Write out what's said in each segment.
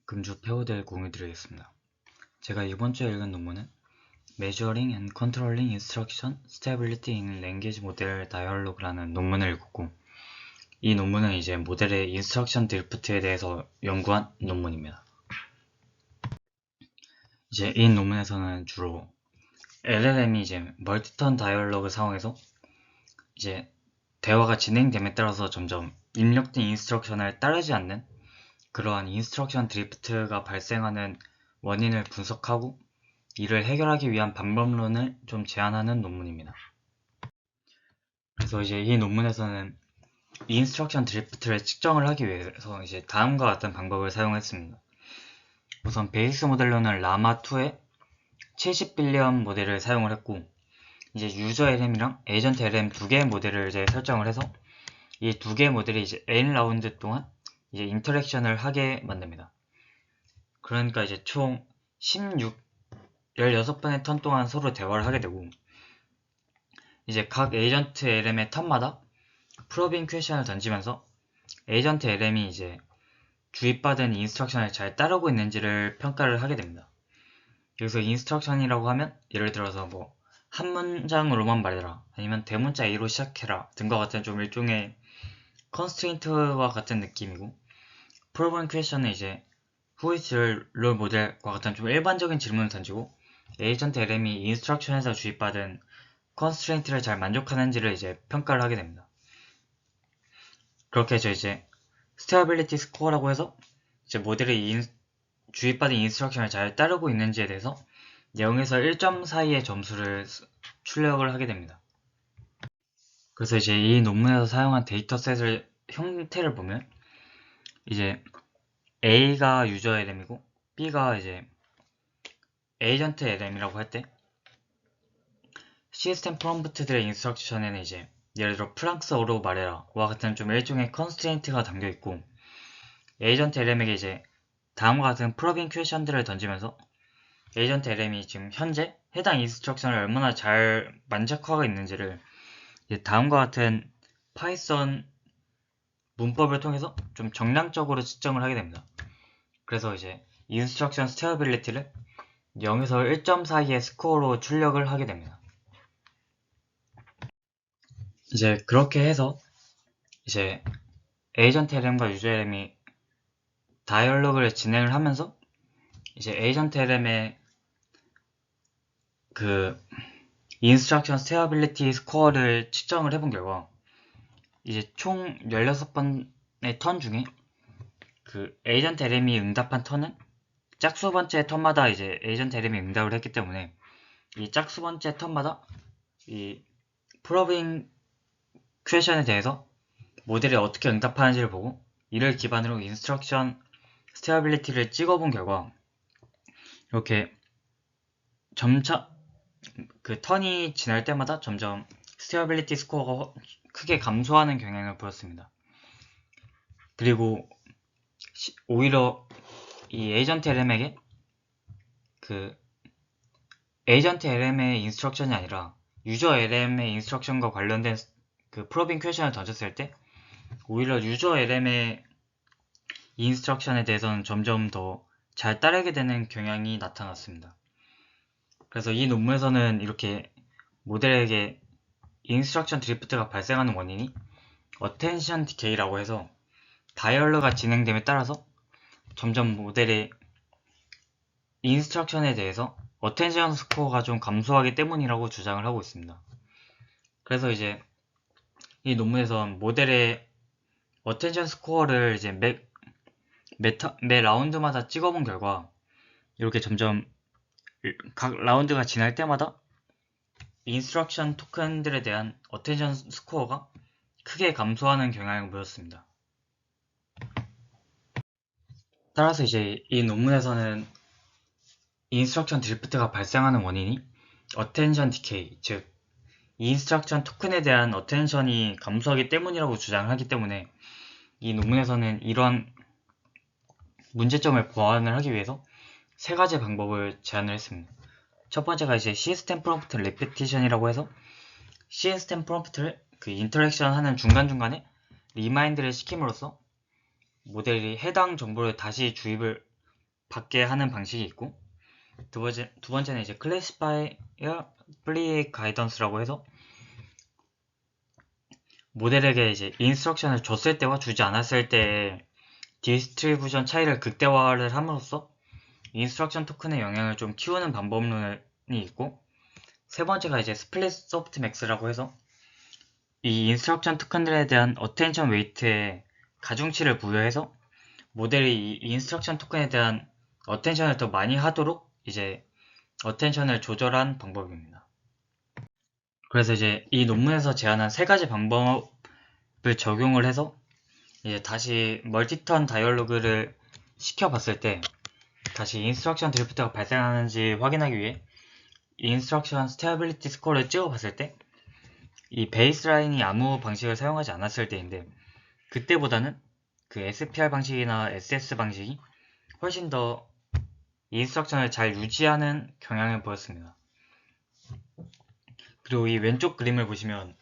금주 폐호대를 공유드리겠습니다. 제가 이번 주에 읽은 논문은 Measuring and Controlling Instruction Stability in Language Model Dialog라는 논문을 읽었고, 이 논문은 이제 모델의 인스트럭션 드리프트에 대해서 연구한 논문입니다. 이제 이 논문에서는 주로 LLM이 이제 멀티턴 다이얼로그 상황에서 이제 대화가 진행됨에 따라서 점점 입력된 인스트럭션을 따르지 않는 그러한 인스트럭션 드리프트가 발생하는 원인을 분석하고 이를 해결하기 위한 방법론을 좀 제안하는 논문입니다. 그래서 이제 이 논문에서는 인스트럭션 드리프트를 측정을 하기 위해서 이제 다음과 같은 방법을 사용했습니다. 우선 베이스 모델로는 라마2의 70빌리언 모델을 사용을 했고, 이제 유저 LM이랑 에이전트 LM 두 개의 모델을 이제 설정을 해서 이 두 개의 모델이 이제 n 라운드 동안 이제 인터랙션을 하게 만듭니다. 그러니까 이제 총 16번의 턴 동안 서로 대화를 하게 되고, 이제 각 에이전트 LM의 턴마다 프로빙 퀘션을 던지면서 에이전트 LM이 이제 주입받은 인스트럭션을 잘 따르고 있는지를 평가를 하게 됩니다. 여기서 인스트럭션이라고 하면 예를 들어서 뭐 한 문장으로만 말해라, 아니면 대문자 A로 시작해라 등과 같은 좀 일종의 컨스트레인트와 같은 느낌이고, 프로빙 퀘션은 이제 Who is your role model과 같은 좀 일반적인 질문을 던지고 에이전트 LM이 인스트럭션에서 주입받은 컨스트레인트를 잘 만족하는지를 이제 평가를 하게 됩니다. 그렇게 해서 이제 스테어빌리티 스코어라고 해서 이제 모델이 주입받은 인스트럭션을 잘 따르고 있는지에 대해서 0에서 1점 사이의 점수를 출력을 하게 됩니다. 그래서 이제 이 논문에서 사용한 데이터셋을 형태를 보면 이제 A가 유저 LM이고 B가 이제 에이전트 LM이라고 할 때 시스템 프롬프트들의 인스트럭션에는 이제 예를 들어 프랑스어로 말해라 와 같은 좀 일종의 컨스트레인트가 담겨 있고, 에이전트 LM에게 이제 다음과 같은 프로빙 퀘션들을 던지면서 에이전트 LM이 지금 현재 해당 인스트럭션을 얼마나 잘 만족하고 있는지를 다음과 같은 파이썬 문법을 통해서 좀 정량적으로 측정을 하게 됩니다. 그래서 이제 인스트럭션 스테어빌리티를 0에서 1점 사이의 스코어로 출력을 하게 됩니다. 이제 그렇게 해서 이제 에이전트 LM과 유저 LM이 다이얼로그를 진행을 하면서 이제 에이전트 LM의 그 인스트럭션 스테어빌리티 스코어를 측정을 해본 결과 이제 총 16번의 턴 중에 그 에이전트 LM이 응답한 턴은 짝수 번째 턴마다 이제 에이전트 LM이 응답을 했기 때문에 이 짝수 번째 턴마다 이 프로빙 퀘션에 대해서 모델이 어떻게 응답하는지를 보고 이를 기반으로 인스트럭션 스테어빌리티를 찍어본 결과 이렇게 점차 그 턴이 지날 때마다 점점 스테어빌리티 스코어가 크게 감소하는 경향을 보였습니다. 그리고 오히려 이 에이전트 LM에게 그 에이전트 LM의 인스트럭션이 아니라 유저 LM의 인스트럭션과 관련된 그 프로빙 퀘션을 던졌을 때 오히려 유저 LM의 인스트럭션에 대해서는 점점 더 잘 따르게 되는 경향이 나타났습니다. 그래서 이 논문에서는 이렇게 모델에게 인스트럭션 드리프트가 발생하는 원인이 어텐션 디케이라고 해서 다이얼로그가 진행됨에 따라서 점점 모델의 인스트럭션에 대해서 어텐션 스코어가 좀 감소하기 때문이라고 주장을 하고 있습니다. 그래서 이제 이 논문에선 모델의 어텐션 스코어를 이제 매 라운드마다 찍어본 결과 이렇게 점점 각 라운드가 지날 때마다 인스트럭션 토큰들에 대한 어텐션 스코어가 크게 감소하는 경향을 보였습니다. 따라서 이제 이 논문에서는 인스트럭션 드리프트가 발생하는 원인이 어텐션 디케이, 즉 인스트럭션 토큰에 대한 어텐션이 감소하기 때문이라고 주장을 하기 때문에 이 논문에서는 이런 문제점을 보완을 하기 위해서 세 가지 방법을 제안을 했습니다. 첫 번째가 이제 시스템 프롬프트 레피티션이라고 해서 시스템 프롬프트를 그 인터랙션 하는 중간중간에 리마인드를 시킴으로써 모델이 해당 정보를 다시 주입을 받게 하는 방식이 있고, 두 번째는 이제 클래시파이어 플리 가이던스라고 해서 모델에게 이제 인스트럭션을 줬을 때와 주지 않았을 때의 디스트리뷰션 차이를 극대화를 함으로써 인스트럭션 토큰의 영향을 좀 키우는 방법론이 있고, 세 번째가 이제 스플릿 소프트 맥스라고 해서 이 인스트럭션 토큰들에 대한 어텐션 웨이트에 가중치를 부여해서 모델이 이 인스트럭션 토큰에 대한 어텐션을 더 많이 하도록 이제 어텐션을 조절한 방법입니다. 그래서 이제 이 논문에서 제안한 세 가지 방법을 적용을 해서 이제 다시 멀티턴 다이얼로그를 시켜봤을 때 다시 인스트럭션 드리프트가 발생하는지 확인하기 위해 인스트럭션 스테이빌리티 스코어를 찍어봤을 때 이 베이스라인이 아무 방식을 사용하지 않았을 때인데, 그때보다는 그 SPR 방식이나 SS 방식이 훨씬 더 인스트럭션을 잘 유지하는 경향을 보였습니다. 그리고 이 왼쪽 그림을 보시면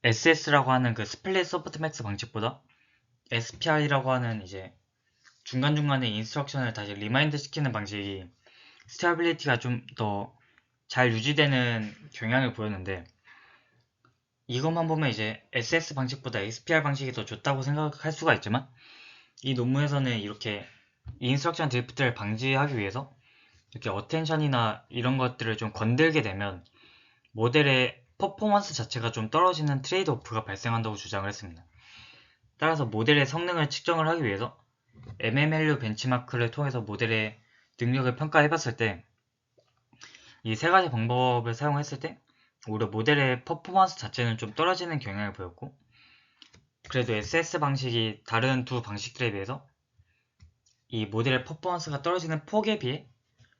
SS라고 하는 그 스플릿 소프트맥스 방식보다 SPR이라고 하는 이제 중간중간에 인스트럭션을 다시 리마인드 시키는 방식이 스테이빌리티가 좀 더 잘 유지되는 경향을 보였는데, 이것만 보면 이제 SS 방식보다 SPR 방식이 더 좋다고 생각할 수가 있지만, 이 논문에서는 이렇게 인스트럭션 드리프트를 방지하기 위해서 이렇게 어텐션이나 이런 것들을 좀 건들게 되면 모델의 퍼포먼스 자체가 좀 떨어지는 트레이드 오프가 발생한다고 주장을 했습니다. 따라서 모델의 성능을 측정을 하기 위해서 MMLU 벤치마크를 통해서 모델의 능력을 평가해봤을 때 이 세 가지 방법을 사용했을 때 오히려 모델의 퍼포먼스 자체는 좀 떨어지는 경향을 보였고, 그래도 SS 방식이 다른 두 방식들에 비해서 이 모델의 퍼포먼스가 떨어지는 폭에 비해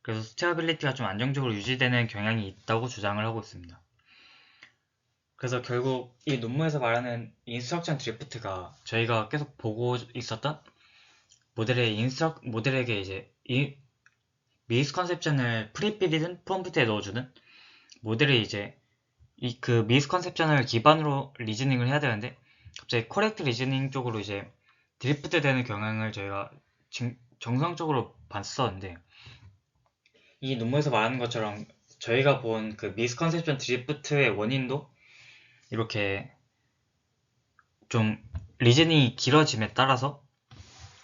그래서 스테이빌리티가 좀 안정적으로 유지되는 경향이 있다고 주장을 하고 있습니다. 그래서 결국 이 논문에서 말하는 인스트럭션 드리프트가 저희가 계속 보고 있었던 모델에게 이제 이 미스컨셉션을 프리필이든 프롬프트에 넣어주는 모델이 이제 그 미스컨셉션을 기반으로 리즈닝을 해야 되는데 갑자기 커렉트 리즈닝 쪽으로 이제 드리프트 되는 경향을 저희가 정상적으로 봤었는데, 이 논문에서 말하는 것처럼 저희가 본 그 미스컨셉션 드리프트의 원인도 이렇게 좀 리즈닝이 길어짐에 따라서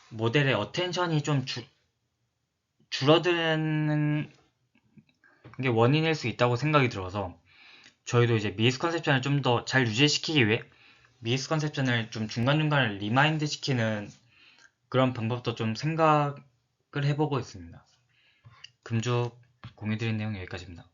모델의 어텐션이 좀 줄어드는 게 원인일 수 있다고 생각이 들어서 저희도 이제 미스컨셉션을 좀 더 잘 유지시키기 위해 미스컨셉션을 좀 중간중간에 리마인드 시키는 그런 방법도 좀 생각을 해보고 있습니다. 금주 공유드린 내용 여기까지입니다.